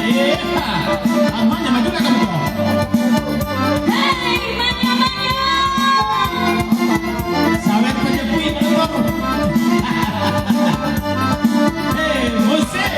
Amanya maju nggak kamu? Hei, manja-manja. Sawit penyepuin dulu. Hei, musik.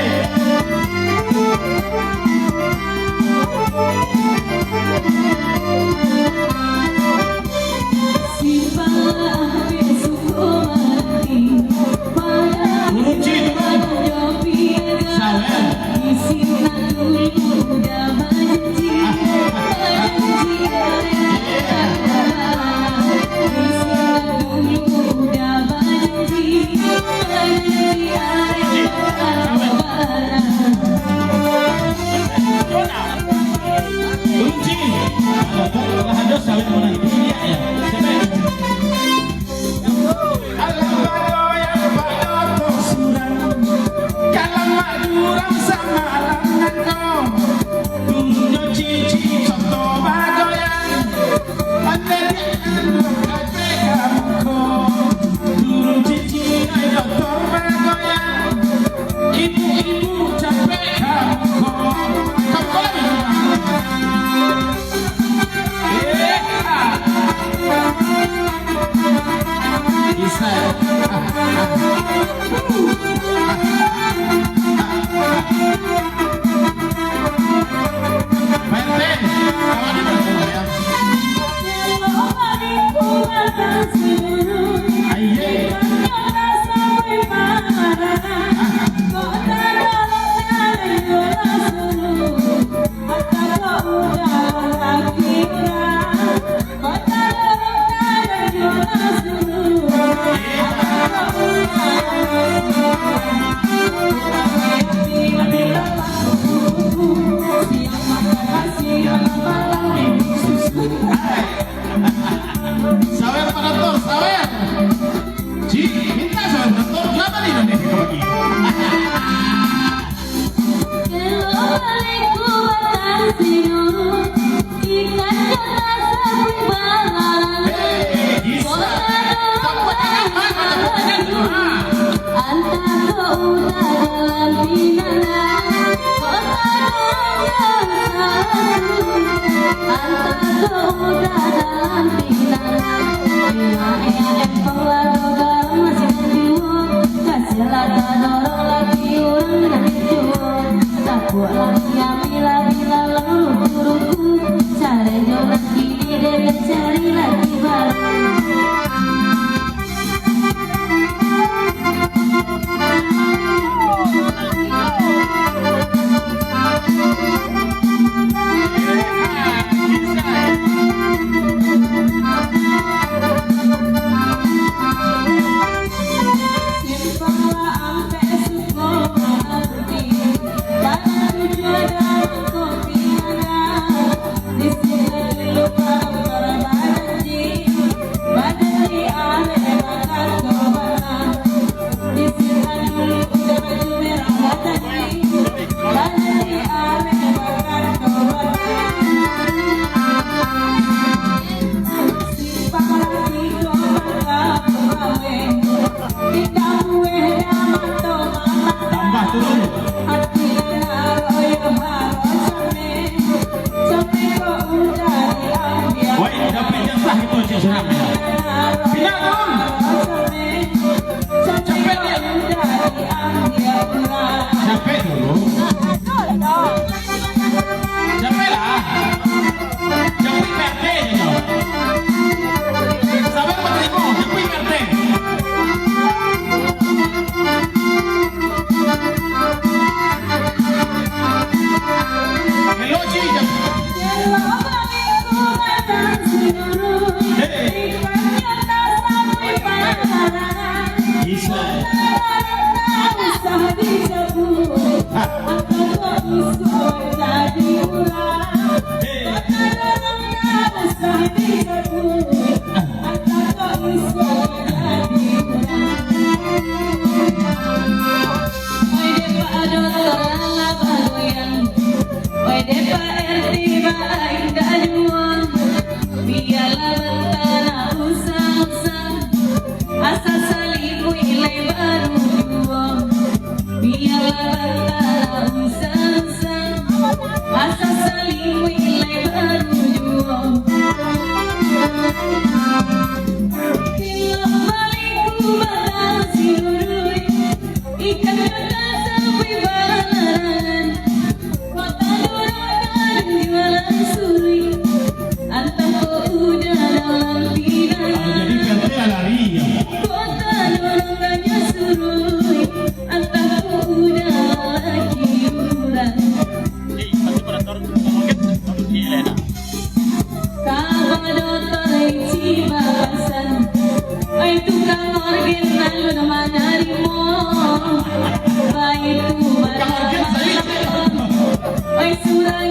Bisa.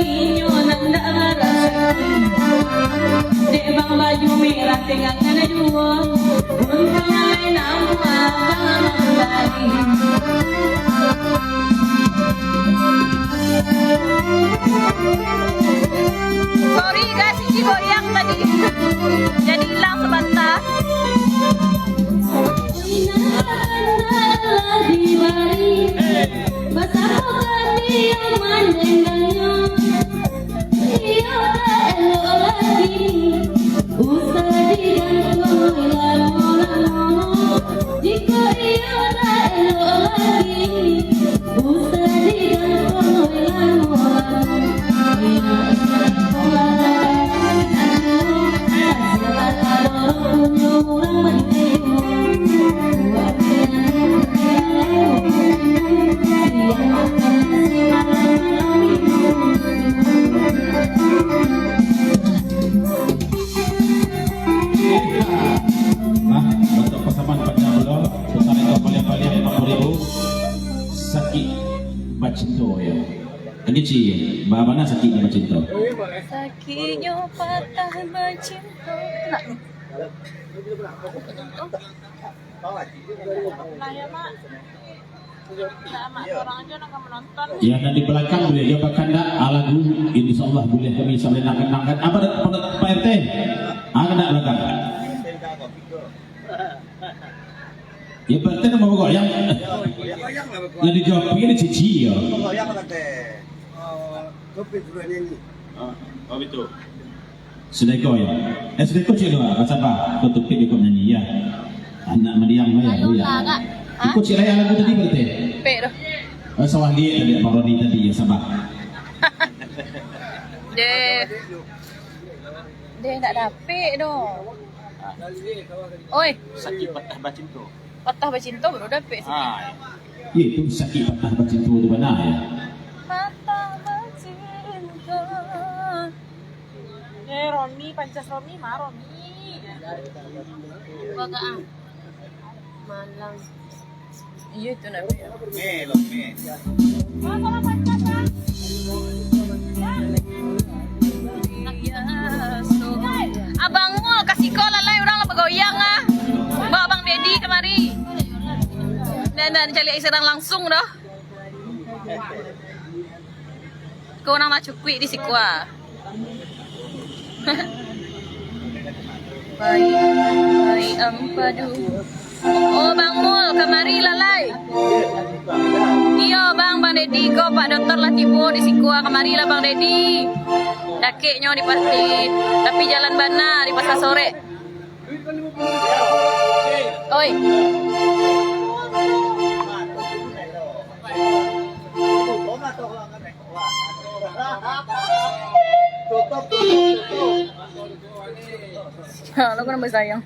inyo nanda ngarasa dek bang baju merah tegang ngana dua untung alai nama bang dari sorry guys ini goyang tadi jadi hilang sebentar. Bacinto ya. Ini sih, mana sakitnya bacinto? Sakitnya patah bacinto. Ya nanti belakang boleh ya bahkan lagu insya Allah boleh kami sampai nangkat apa Pak RT? Ada belakang. Ya Pak RT mau goyang. Yang dijawab ini cici ya. Goyang teh. Kopi juga nyanyi. Oh itu. Sudah goyang. Sudah kau cik doa. Kata apa? Tutup kau nyanyi ya. Anak mendiang lah ya. Ikut cik raya lagu tadi berarti. Pero. Sawah dia tadi parodi tadi ya sama. Dia tak dapet dong. Oi. Sakit patah bacinto. Patah bacinto baru dapet sih. Ya itu sakit patah bacinto itu benar ya. Patah bacinto. Romi Pancas Romi mah Romi. Bagaan. Malang. Iya itu namanya. Melo. Masalah Pancas kan. Abang Mul kasih kola lah orang lah bergoyang ah. Bawa Bang Dedi kemari. Dan cari serang langsung dah. Kau nama cukwi di sikwa. Baik ampadu. Oh Bang Mul kemari lalai. Iya Bang Dedi kau Pak Dokter lah tibo di sikwa kemari lah Bang Dedi. Dakeknya di pasti tapi jalan bana di pasar sore. Oi. Lo kan bersayang.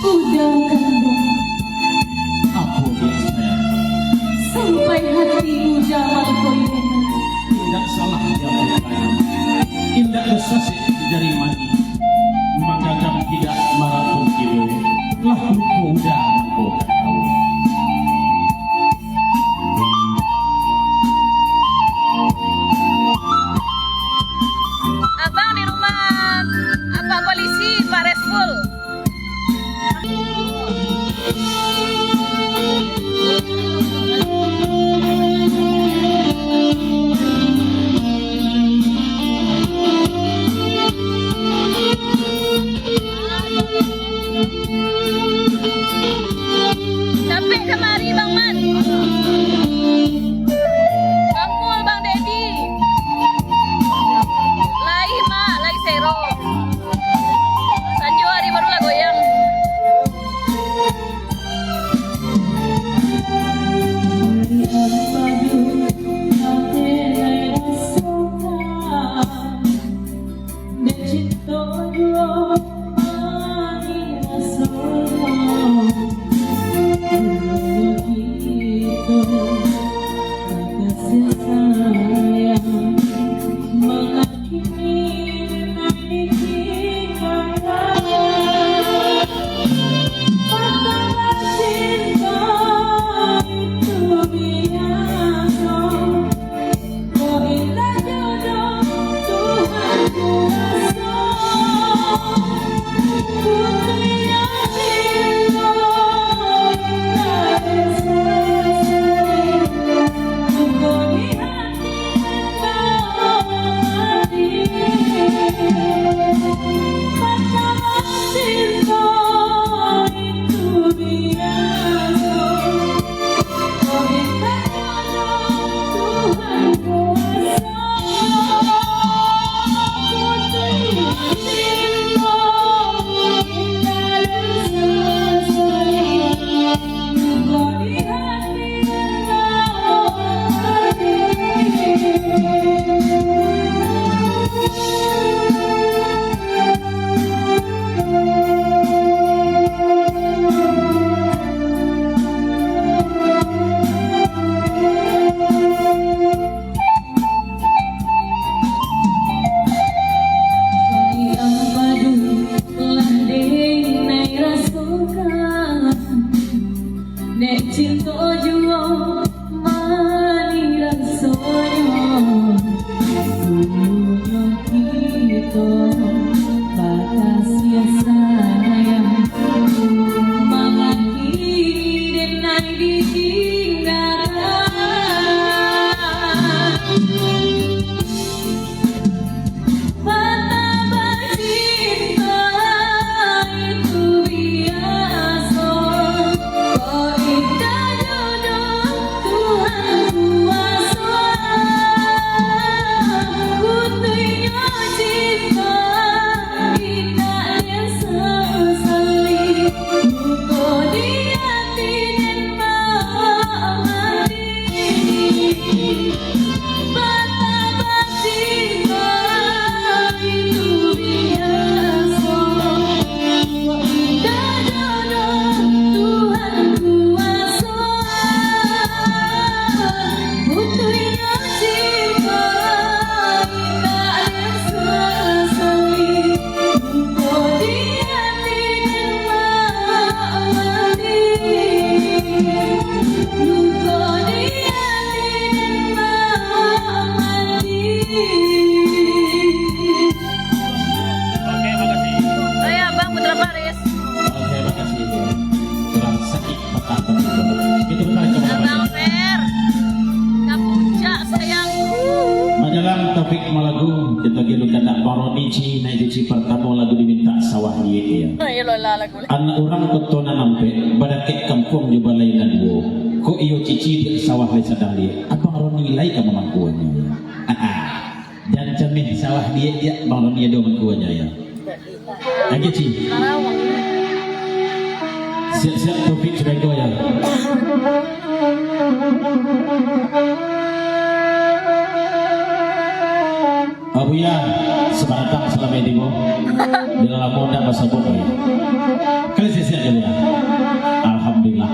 Udang kandung Aku dia sayang. sampai hatimu jamal koinen. Tidak salah dia bertanya. Indah bersasih dari mani. Menggagang tidak marah pun kilo. Lah lupa udah kau tahu. Abang di rumah apa polisi Pak Respul. Sampai kemari Bang Man. Bang Mul, Bang Dedi. Lai mak, lai sero. Sanjo hari baru lah goyang. Anak orang kotona nampe badake kampung di balai nadwo ko iyo cici di sawah le sadang dia apa ron nilai ka mamangkuannya dan cermin sawah dia bang ron dia do mangkuannya ya lagi ci siap-siap topik sudah goyang Abuya sebaratang selama ini mo di dalam moda bahasa bodoh ya. Kali siap ya. Alhamdulillah.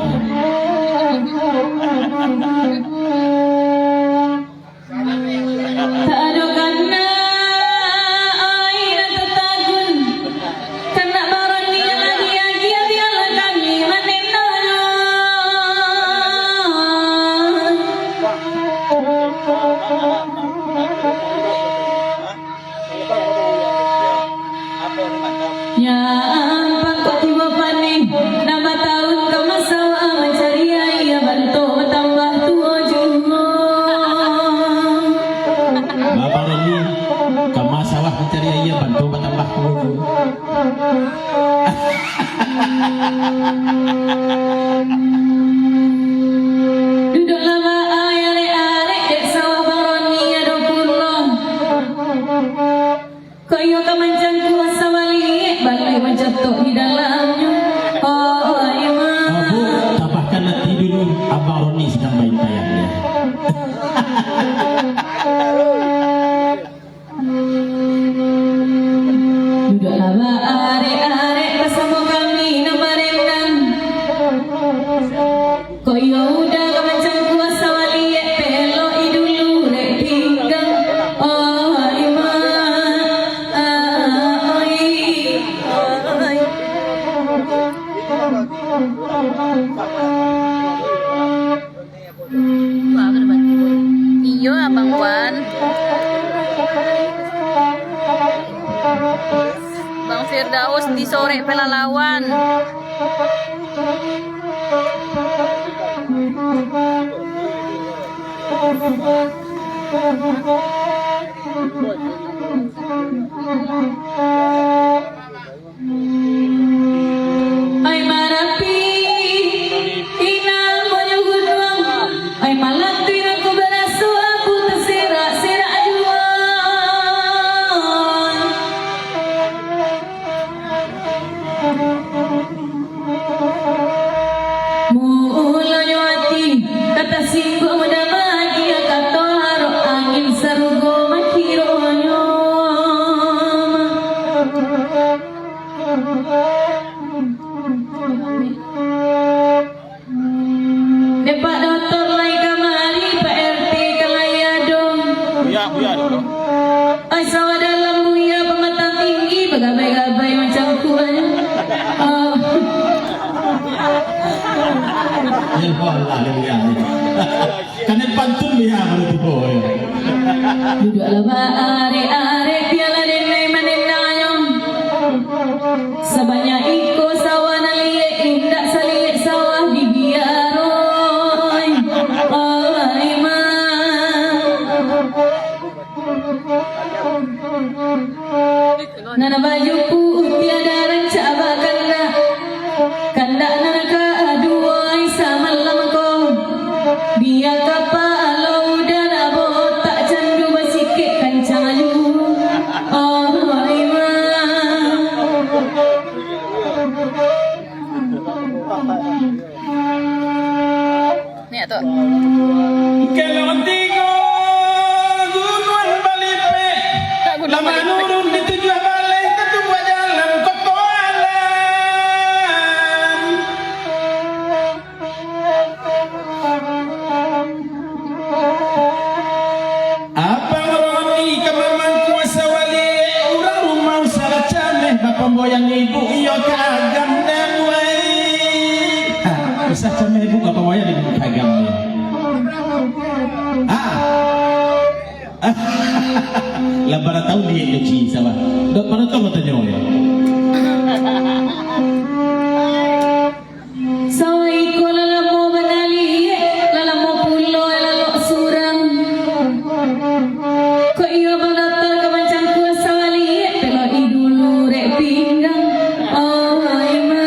Iyo Abang Wan. Bang Firdaus di sore Pelalawan. Ya Allah dia. Kan pantun dia baru tiba. Duduklah are-are piala denai manenayong. Sebanyak iko sawah nalie indak salie sawah di biaroy. Ai ma. Nana baju putih ada ranca bakanda. Kanda nana ka aduai samalam ko. Biar kapal dan abot tak candu basikit kancang ayu. Oh ima. Ni tu. Kalau tigo gunung balipe, lama nurun di tujuh balai tentu buat jalan kotoran. Abang Roni kemaman kuasa wali, urang rumah salah cameh, bapak boyang ibu iyo kagam dan wai. Usah cameh ibu bapak boyang ibu kagam dia. Labara tahu dia kecil sama. Dok mana tahu tanya ya. Sawai ko lalamo banali, lalamo pulo lalo surang. Ko iyo bang datar kamancang kuasa wali, pero idulu rek pinggang. Oh ima.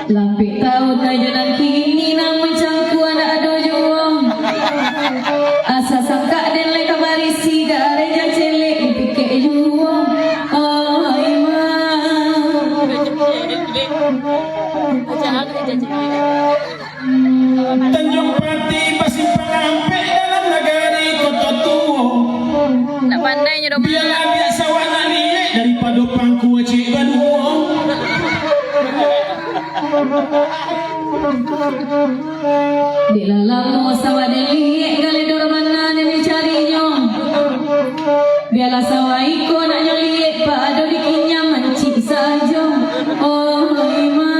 Lapik tahu tayo ng kini nang macam kuan ada juang. Asa sangka den le kamari siga reja celek dipikir juang. Oh ima. Tanjung Pati masih pengampe dalam negari kota tua. Nak pandai nyodo Biarlah biasa warna liek daripada pangku cik badua. di dalam sawah deli gale dor mana ni carinya. Biarlah sawah iko nak nyoliek pado dikinya mancik saja. Oh ima.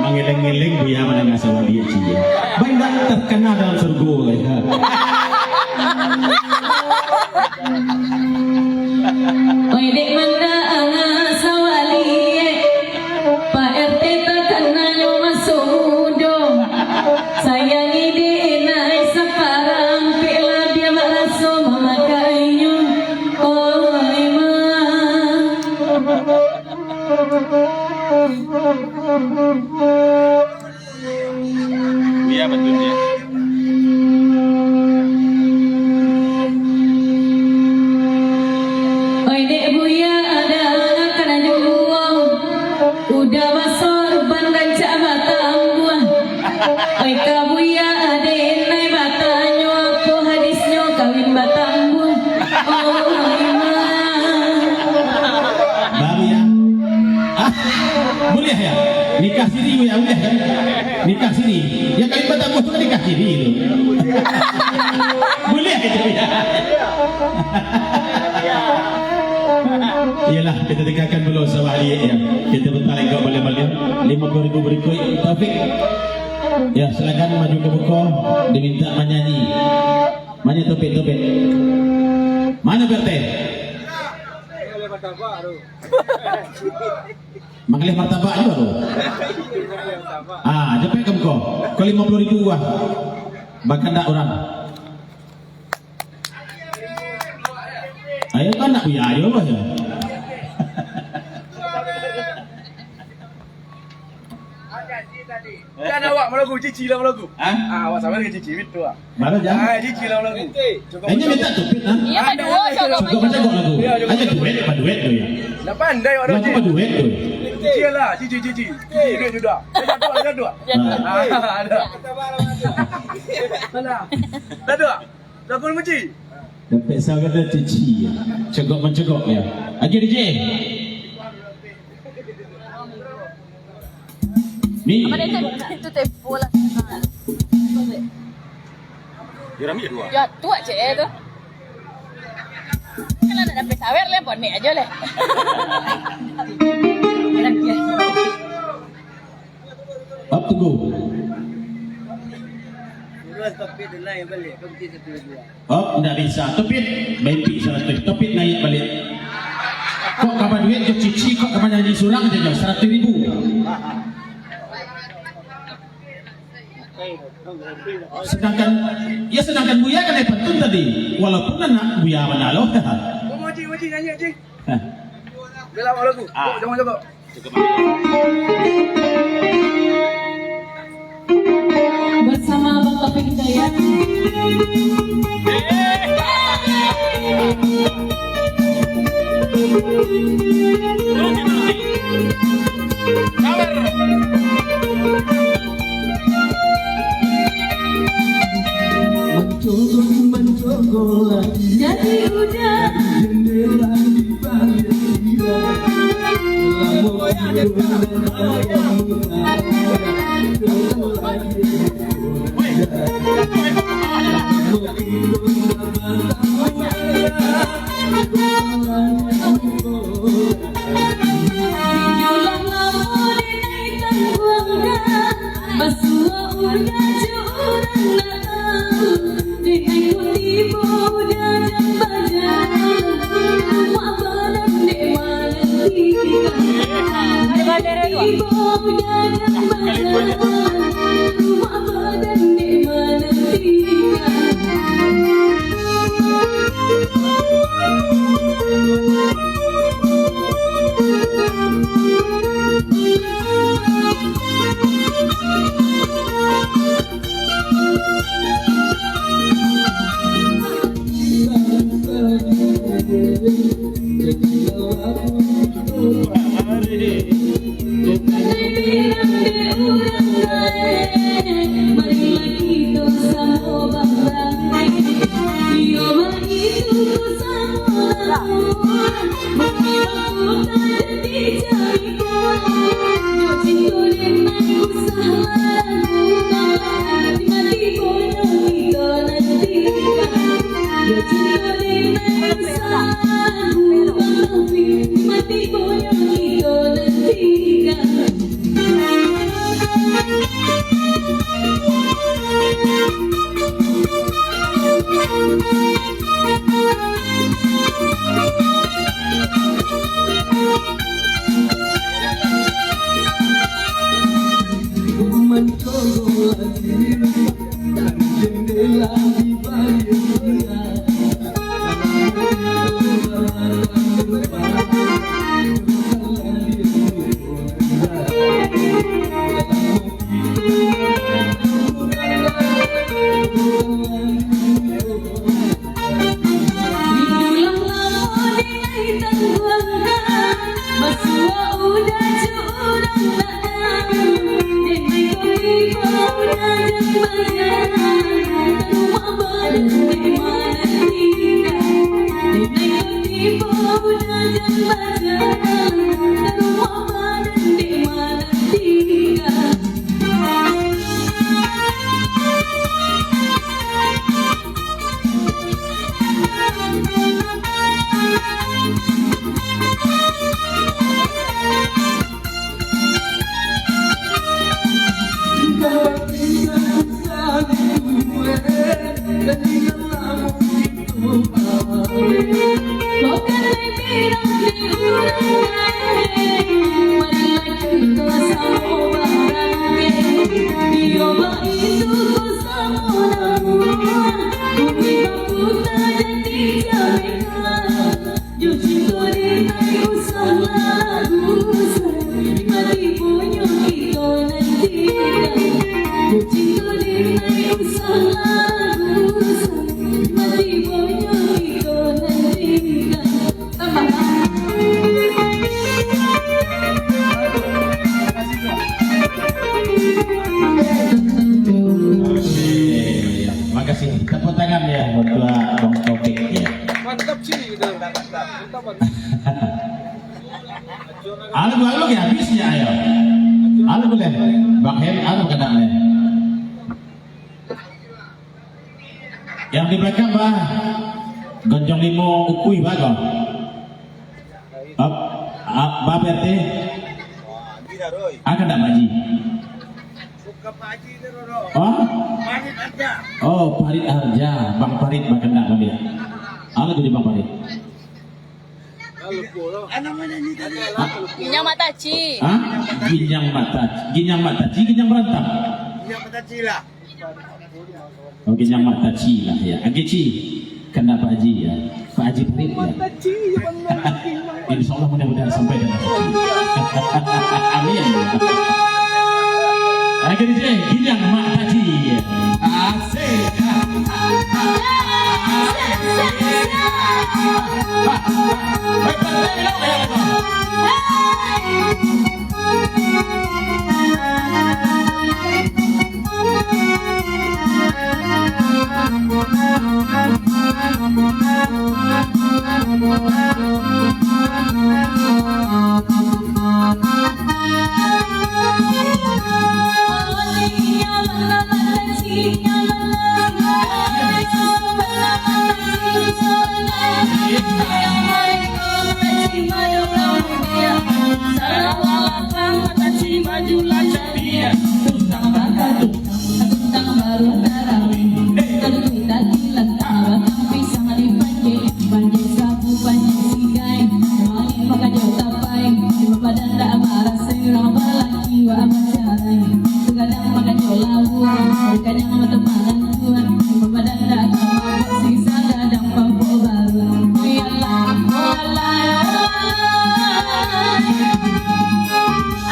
Mengeleng-eleng dia menengah sawah dia cia. Banyak terkenal dalam surga ya. Oi dek mana sawah liek. Pak RT terkenal yo masuk mudo. Sayangi dek naik sekarang pela dia mak rasa memakainya. Oh ima. Iya betul dia. Oi dek buya ada kena juang. Udah masuk ban rancak batang buah. Oi ka buya ade nai batanyo apa hadisnya kawin batang buah. Oh ima. Baru ya. Boleh ya? Nikah siri ya boleh kan? Nikah siri. Ya kali batang buah tu kan nikah siri itu. Boleh itu ya. Iyalah kita tinggalkan dulu sawah liek ya. Kita bertarik kau balik-balik 50,000 berikut Taufik. Ya silakan maju ke buku diminta menyanyi. Mana Taufik? Mana Berte? Mengalih martabak juga tu. Jepek kamu kau. Kau 50,000 wah. Bahkan tak orang. Ayo kan nak punya ayo apa ya? Kan awak melagu cici lah melagu. Awak sama dengan cici itu ah. Mana jangan? Cici lah melagu. Hanya minta Taufik ah. Iya dua coba Cukup macam kau lagu. Aja duit, apa duit tu ya? Dah pandai awak dah Lagu apa duit tu? Cici lah, cici. Cici duit juga. Ada dua. Ada. Dah dua. Dah pun menci. Dapat saya kata cici ya. Cegok mencegok ya. Aja DJ. Ni. Apa dia itu tempo lah. Dia ramai dua. Ya tu aja tu. Kalau dapat sawer le pon ni aja le. Up to go. Oh, tidak bisa. Topit, baik salah topit naik balik. Kok kapan duit je cici, kok kapan nyanyi surang je 100.000. Sedangkan Buya kan dapat pun tadi, walaupun anak Buya menalo. Moji nyanyi Haji. Bela lagu. Jangan jaga. Bersama Bang Taufik Hidayat. Mencogo Jadi hujan jendela di balik dia. Makasih. Tepuk tangan ya buat Bang Taufik ya. Mantap sih gitu. Mantap. Alu ya habisnya ayo. Alu boleh. Bang Heri alu kadangnya. Yang di belakang bah. Gonjong limo ukui bago. Ba PRT? Akan tak Haji? Bukan Pak Haji tu, Roro. Oh? Farid Arja. Oh, Farid Arja, Bang Farid bahkan tak kami. Apa jadi Bang Farid? Namanya ni tadi. Ginyang Mataci. Hah? Ginyang Mataci, Ginyang Berantang. Yang Mataci lah. Oh, Ginyang Mataci lah ya. Agici, kena Pak Haji ya. Pak Haji Farid ya. Insya Allah mudah-mudahan sampai dengan amin. Lagi DJ, Ginyang Mataci. Asik.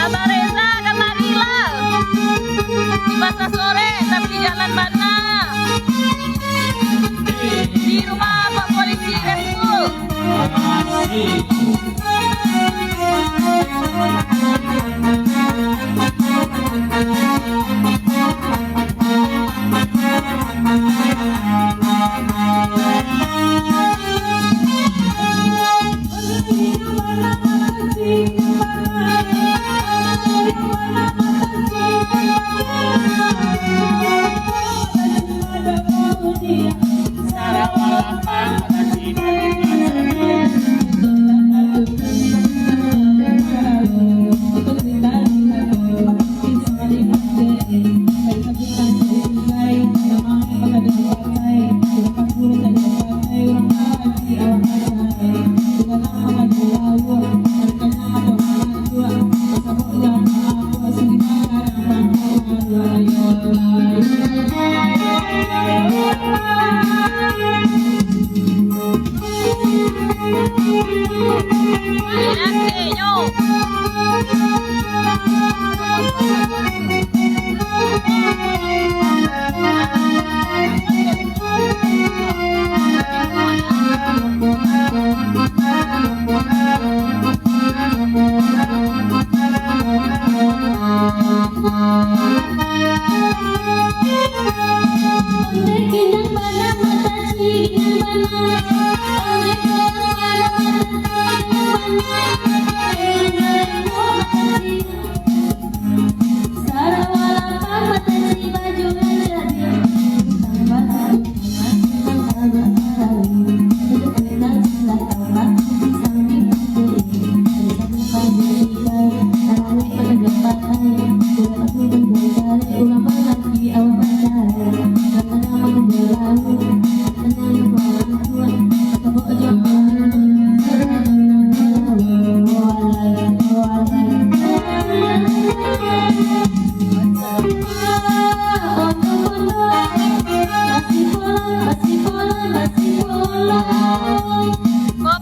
Abang Reza kemarilah. Di pasar sore tapi di jalan mana? Di rumah Pak Polisi Resul.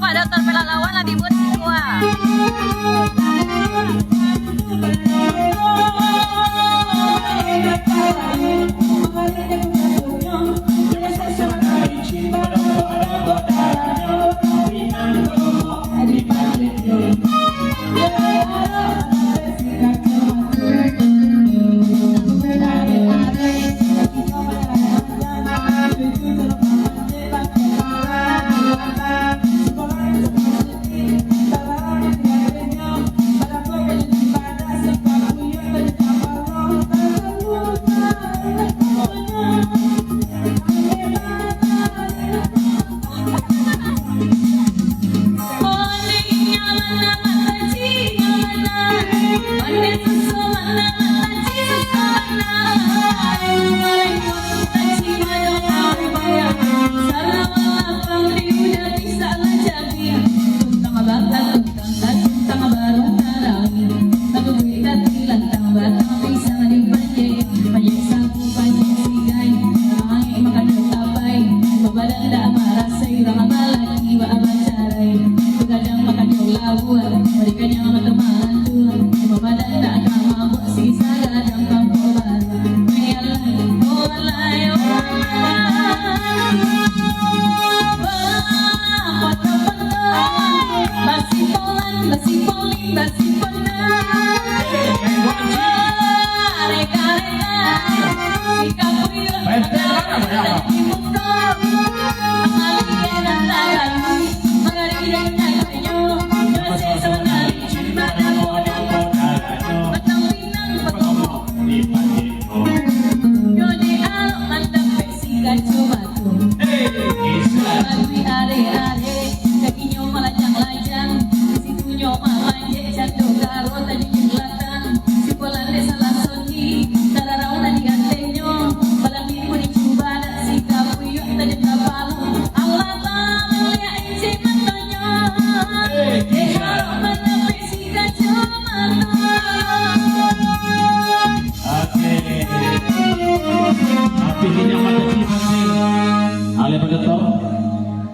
Pak Dr. Pelalawan lah dibuat semua.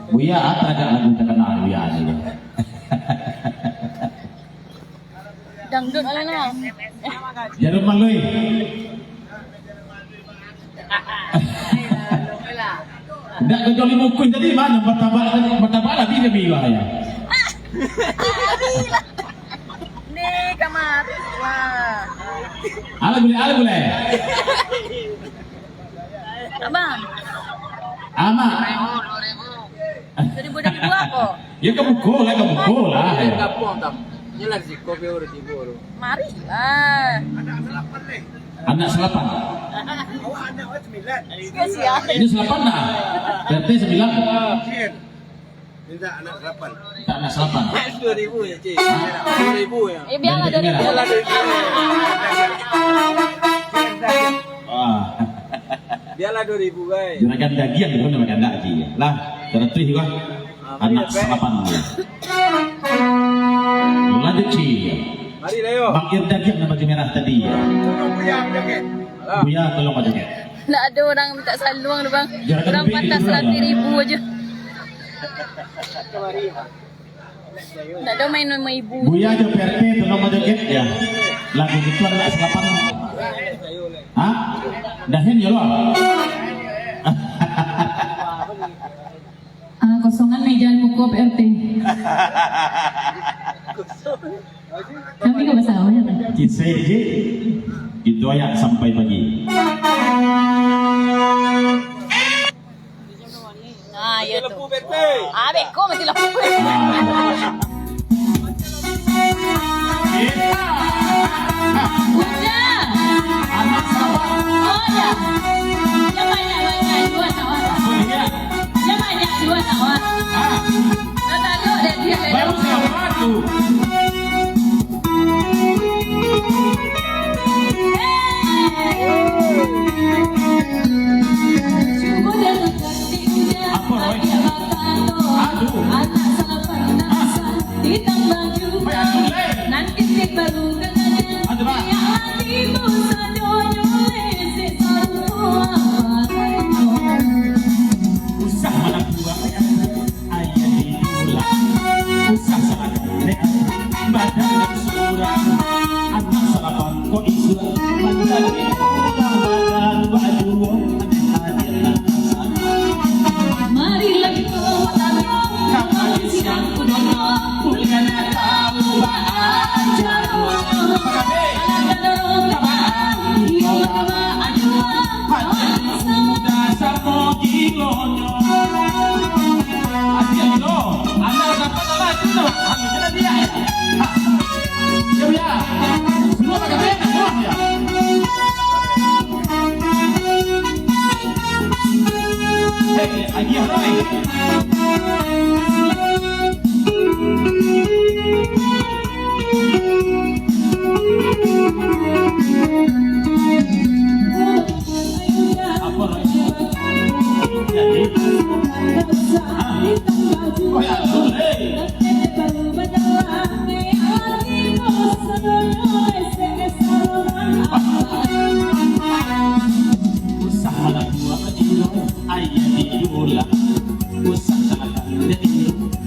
Buya ada lagu terkenal Buya ini. Dangdut mana nah? Jarum malui. Ndak kejoli mukun tadi mana bertabak lagi dia bilang ya. Nih kamar. Wah. Ala boleh. Abang. Ama. 2000 apa? Ya kamu lah. Kapong tam. Nyala si kopi urut ibu urut. Mari lah. Anak selapan. Awak anak awak 9. Kasihan. Ini selapan dah. Berarti 9. Minta anak 8. Tak anak selapan. 2000 ya, Cik. 2000 ya. Biarlah dari Nyala 2000. Wah. Biarlah 2000 guys. Juragan dagian dia nama ganda aja. Lah, tertih wah. Anak selapan dia. Lanjut Ci. Mari Leo. Bang Irdagian nama merah tadi ya. Buya jaket. Buya tolong aja ya. Nak ada orang minta saluang tu bang. Jangan Orang lebih pantas itu lah. 100,000 aja. Nak ada main nama ibu. Buya aja PRT tolong aja ya. Lagu itu anak selapan. Hah? Dahin ya lo. Kosongan meja muka PRT. Kami ke masalah ya. Kisah je. Itu aja sampai pagi. Nah, ya tu. Lembu PT. Beko mesti lah. Udah. Anak selapan. Oh ya. Yang banyak dua sawah. Yang banyak dua sawah. Tak tahu dia. Baru siapa tu? Apa Roy? Aduh. Nanti baru kenanya. Ada Pak? Usah mana dua ayah diulang. Usah salah kene badan surah. Anak sarapan kok isu badan badan baju Marilah kita kapan siang kudono kuliah tahu aja.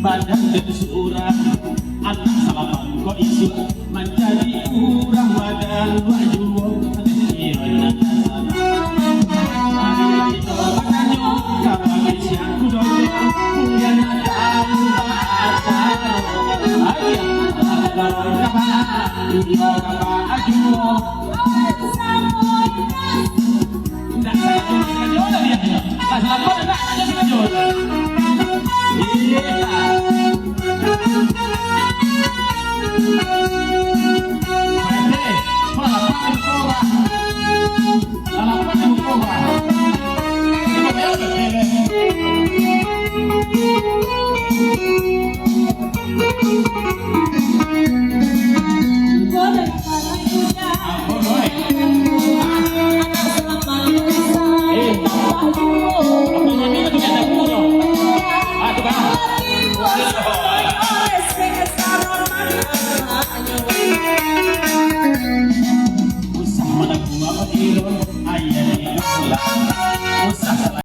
badan dan surah anak salaman kok isu menjadi urang badan wajib iya mari kita bakanyo kapal siang kudoyo punya nadang bahasa ayah karon kapal yo kapal aju